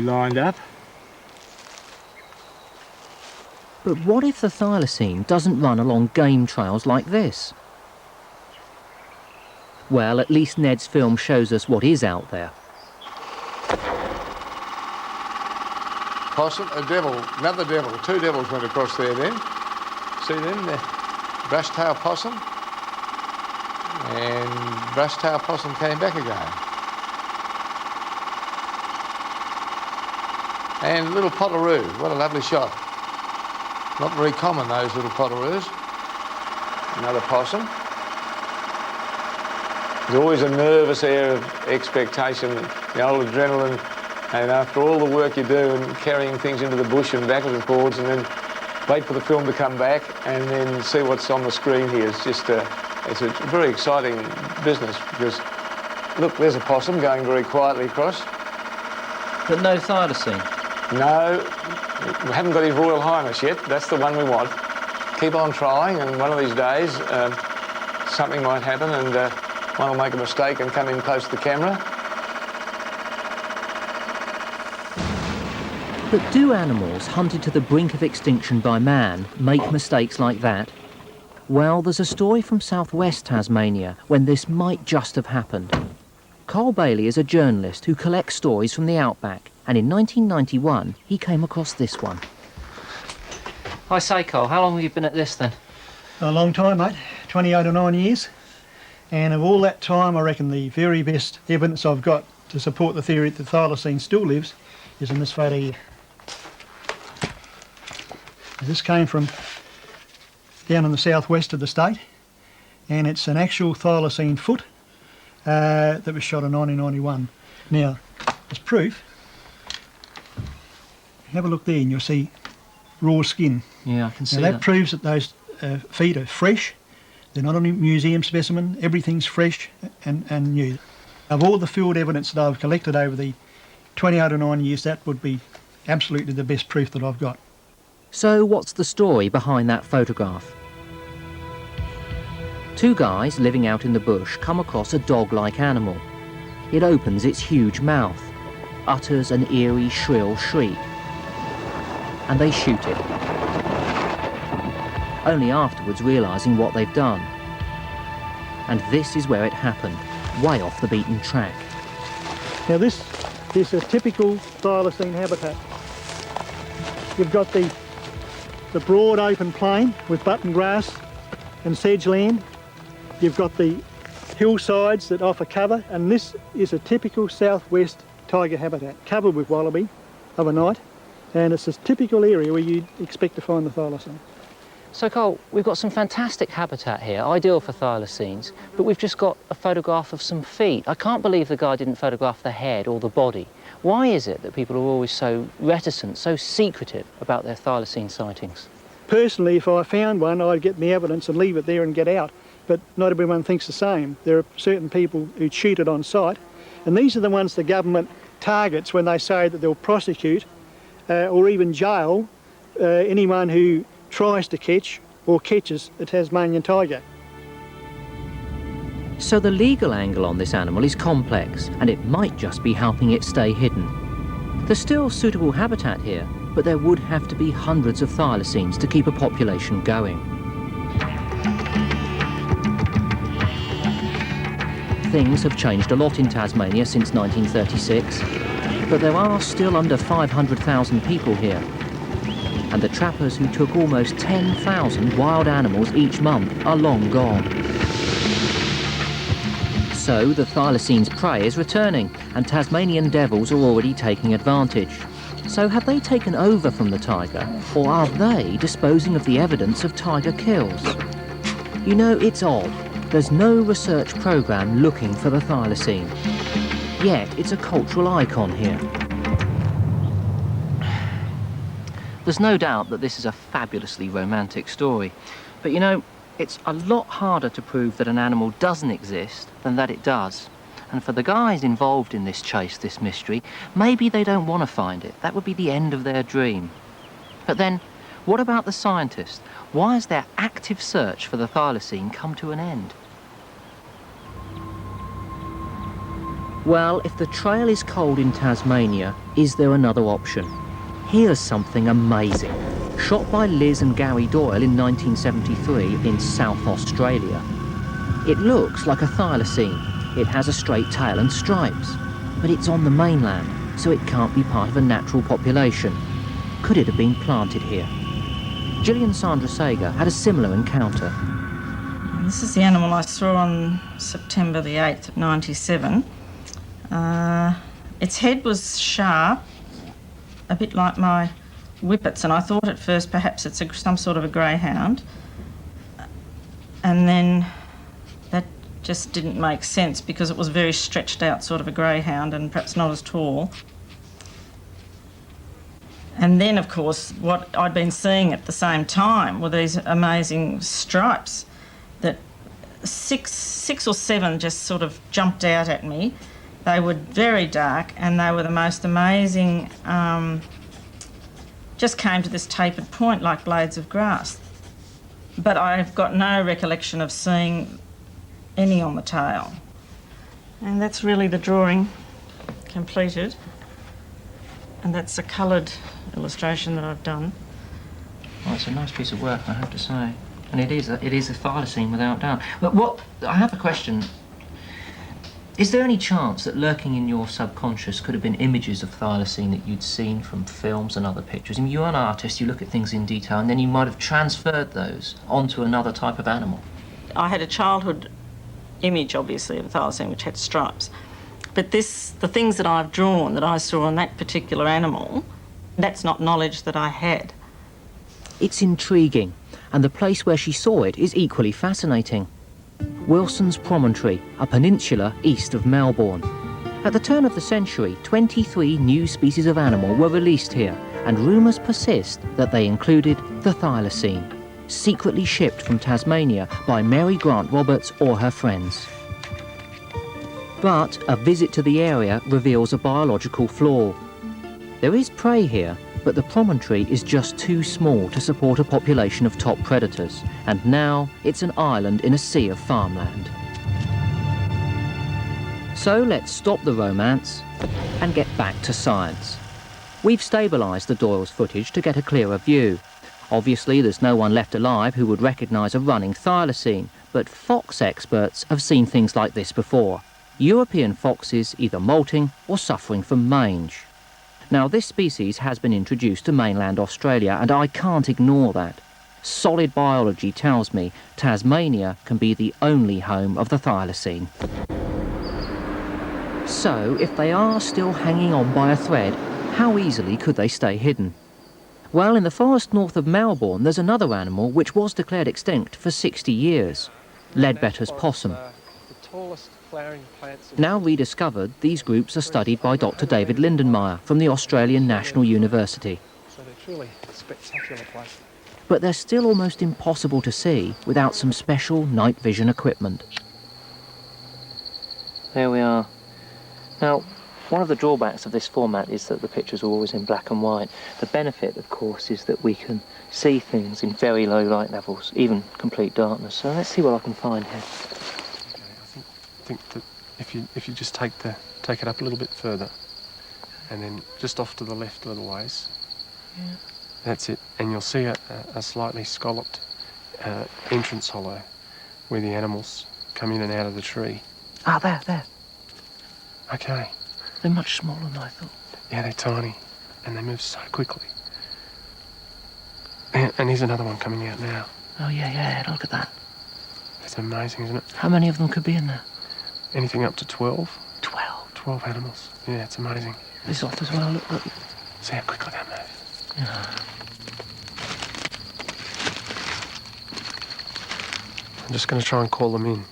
lined up. But what if the thylacine doesn't run along game trails like this? Well, at least Ned's film shows us what is out there. Possum, a devil, another devil. Two devils went across there then. See them? The brush-tailed possum. And brush-tailed possum came back again. And little potteroo, what a lovely shot. Not very common, those little potteroos. Another possum. There's always a nervous air of expectation, the old adrenaline, and after all the work you do and carrying things into the bush and backwards and forwards, and then wait for the film to come back and then see what's on the screen here. It's just it's a very exciting business because, look, there's a possum going very quietly across. But no thylacine? No, we haven't got his Royal Highness yet. That's the one we want. Keep on trying, and one of these days something might happen and one will make a mistake and come in close to the camera. But do animals hunted to the brink of extinction by man make mistakes like that? Well, there's a story from southwest Tasmania when this might just have happened. Carl Bailey is a journalist who collects stories from the outback, and in 1991 he came across this one. I say, Carl, how long have you been at this then? A long time, mate. 28 or 9 years. And of all that time, I reckon the very best evidence I've got to support the theory that the thylacine still lives is in this photo here. This came from down in the southwest of the state, and it's an actual thylacine foot that was shot in 1991. Now, as proof, have a look there and you'll see raw skin. Yeah, I can see now, that proves that those feet are fresh. They're not a museum specimen. Everything's fresh and new. Of all the field evidence that I've collected over the 28 or 9 years, that would be absolutely the best proof that I've got. So what's the story behind that photograph? Two guys living out in the bush come across a dog-like animal. It opens its huge mouth, utters an eerie, shrill shriek, and they shoot it, only afterwards realising what they've done. And this is where it happened, way off the beaten track. Now this is a typical thylacine habitat. You've got the broad open plain with button grass and sedge land. You've got the hillsides that offer cover, and this is a typical southwest tiger habitat, covered with wallaby overnight, and it's a typical area where you'd expect to find the thylacine. So Carl, we've got some fantastic habitat here, ideal for thylacines, but we've just got a photograph of some feet. I can't believe the guy didn't photograph the head or the body. Why is it that people are always so reticent, so secretive about their thylacine sightings? Personally, if I found one, I'd get the evidence and leave it there and get out. But not everyone thinks the same. There are certain people who shoot it on sight, and these are the ones the government targets when they say that they'll prosecute or even jail anyone who tries to catch or catches a Tasmanian tiger. So the legal angle on this animal is complex, and it might just be helping it stay hidden. There's still suitable habitat here, but there would have to be hundreds of thylacines to keep a population going. Things have changed a lot in Tasmania since 1936, but there are still under 500,000 people here. And the trappers who took almost 10,000 wild animals each month are long gone. So the thylacine's prey is returning, and Tasmanian devils are already taking advantage. So have they taken over from the tiger, or are they disposing of the evidence of tiger kills? You know, it's odd. There's no research programme looking for the thylacine. Yet it's a cultural icon here. There's no doubt that this is a fabulously romantic story. But you know, it's a lot harder to prove that an animal doesn't exist than that it does. And for the guys involved in this chase, this mystery, maybe they don't want to find it. That would be the end of their dream. But then, what about the scientists? Why has their active search for the thylacine come to an end? Well, if the trail is cold in Tasmania, is there another option? Here's something amazing. Shot by Liz and Gary Doyle in 1973 in South Australia. It looks like a thylacine. It has a straight tail and stripes. But it's on the mainland, so it can't be part of a natural population. Could it have been planted here? Gillian Sandra Sager had a similar encounter. This is the animal I saw on September the 8th, 97. Its head was sharp, a bit like my whippets, and I thought at first perhaps it's some sort of a greyhound. And then that just didn't make sense because it was very stretched out sort of a greyhound and perhaps not as tall. And then, of course, what I'd been seeing at the same time were these amazing stripes that six or seven just sort of jumped out at me. They were very dark and they were the most amazing, just came to this tapered point like blades of grass. But I've got no recollection of seeing any on the tail. And that's really the drawing completed. And that's a coloured illustration that I've done. Well, it's a nice piece of work, I have to say. And it is a thylacine without doubt. But I have a question. Is there any chance that lurking in your subconscious could have been images of thylacine that you'd seen from films and other pictures? I mean, you're an artist, you look at things in detail, and then you might have transferred those onto another type of animal. I had a childhood image, obviously, of a thylacine which had stripes. But the things that I've drawn that I saw on that particular animal, that's not knowledge that I had. It's intriguing, and the place where she saw it is equally fascinating. Wilson's Promontory, a peninsula east of Melbourne. At the turn of the century, 23 new species of animal were released here, and rumours persist that they included the thylacine, secretly shipped from Tasmania by Mary Grant Roberts or her friends. But a visit to the area reveals a biological flaw. There is prey here, but the promontory is just too small to support a population of top predators, and now it's an island in a sea of farmland. So let's stop the romance and get back to science. We've stabilised the Doyle's footage to get a clearer view. Obviously there's no one left alive who would recognise a running thylacine, but fox experts have seen things like this before. European foxes either molting or suffering from mange. Now, this species has been introduced to mainland Australia, and I can't ignore that. Solid biology tells me Tasmania can be the only home of the thylacine. So, if they are still hanging on by a thread, how easily could they stay hidden? Well, in the forest north of Melbourne, there's another animal which was declared extinct for 60 years. Leadbetter's possum. Now rediscovered, these groups are studied by Dr. David Lindenmayer from the Australian National University. So they're truly a spectacular place. But they're still almost impossible to see without some special night vision equipment. There we are. Now, one of the drawbacks of this format is that the pictures are always in black and white. The benefit, of course, is that we can see things in very low light levels, even complete darkness. So let's see what I can find here. I think that if you just take it up a little bit further, and then just off to the left a little ways, yeah. That's it, and you'll see a slightly scalloped entrance hollow where the animals come in and out of the tree. Ah, there. Okay. They're much smaller than I thought. Yeah, they're tiny, and they move so quickly. And here's another one coming out now. Oh yeah, look at that. It's amazing, isn't it? How many of them could be in there? Anything up to 12. 12? 12 animals. Yeah, it's amazing. This off as well, look. See how quickly they move. Yeah. I'm just going to try and call them in.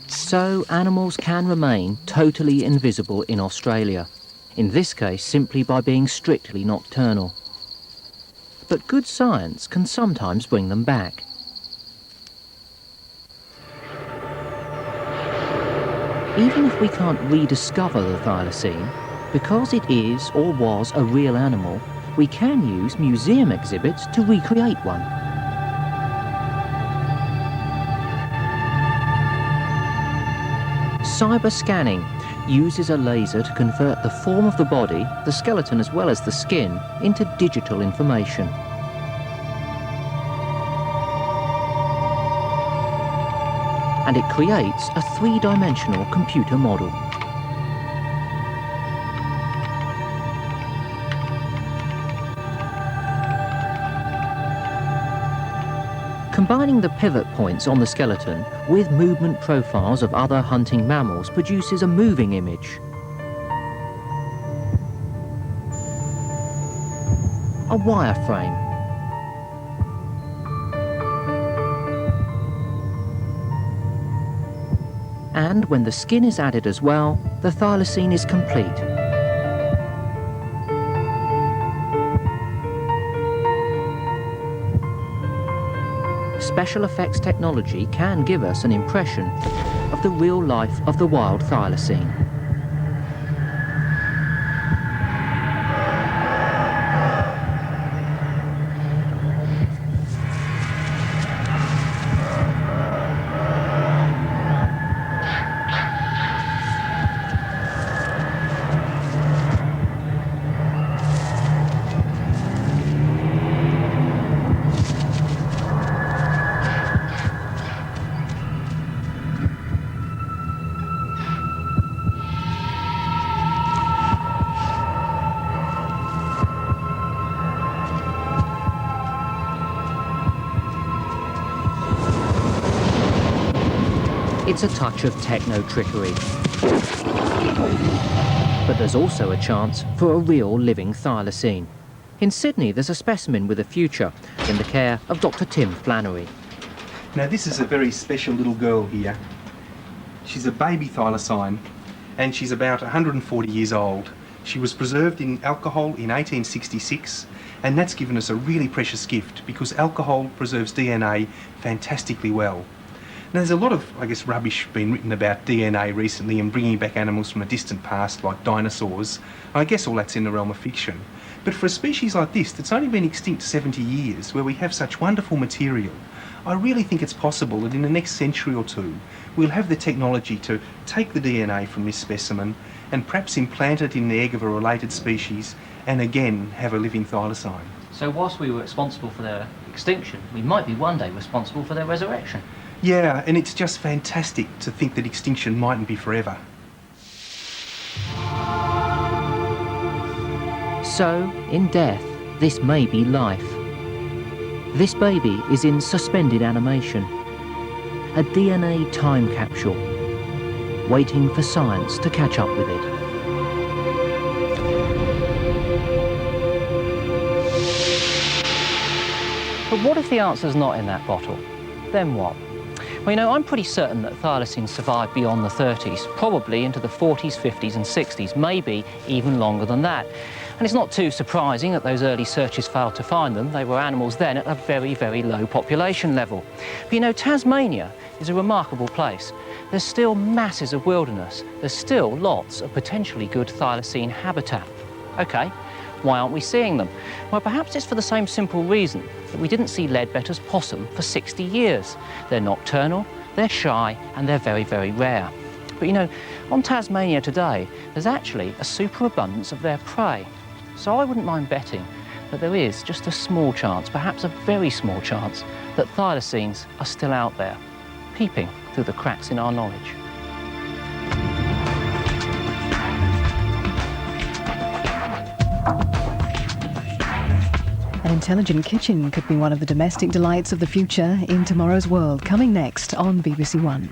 So animals can remain totally invisible in Australia. In this case, simply by being strictly nocturnal. But good science can sometimes bring them back. Even if we can't rediscover the thylacine, because it is or was a real animal, we can use museum exhibits to recreate one. Cyber scanning uses a laser to convert the form of the body, the skeleton as well as the skin, into digital information. And it creates a three-dimensional computer model. Combining the pivot points on the skeleton with movement profiles of other hunting mammals produces a moving image. A wireframe. And when the skin is added as well, the thylacine is complete. Special effects technology can give us an impression of the real life of the wild thylacine. It's a touch of techno-trickery. But there's also a chance for a real living thylacine. In Sydney, there's a specimen with a future in the care of Dr. Tim Flannery. Now this is a very special little girl here. She's a baby thylacine and she's about 140 years old. She was preserved in alcohol in 1866 and that's given us a really precious gift because alcohol preserves DNA fantastically well. Now there's a lot of, I guess, rubbish been written about DNA recently and bringing back animals from a distant past like dinosaurs. I guess all that's in the realm of fiction. But for a species like this that's only been extinct 70 years, where we have such wonderful material, I really think it's possible that in the next century or two we'll have the technology to take the DNA from this specimen and perhaps implant it in the egg of a related species and again have a living thylacine. So whilst we were responsible for their extinction, we might be one day responsible for their resurrection. Yeah, and it's just fantastic to think that extinction mightn't be forever. So, in death, this may be life. This baby is in suspended animation, a DNA time capsule, waiting for science to catch up with it. But what if the answer's not in that bottle? Then what? Well, you know, I'm pretty certain that thylacines survived beyond the 30s, probably into the 40s, 50s and 60s, maybe even longer than that. And it's not too surprising that those early searches failed to find them. They were animals then at a very, very low population level. But you know, Tasmania is a remarkable place. There's still masses of wilderness. There's still lots of potentially good thylacine habitat. OK, why aren't we seeing them? Well, perhaps it's for the same simple reason that we didn't see Leadbetter's possum for 60 years. They're nocturnal, they're shy, and they're very, very rare. But you know, on Tasmania today, there's actually a superabundance of their prey. So I wouldn't mind betting that there is just a small chance, perhaps a very small chance, that thylacines are still out there, peeping through the cracks in our knowledge. An intelligent kitchen could be one of the domestic delights of the future in Tomorrow's World, coming next on BBC One.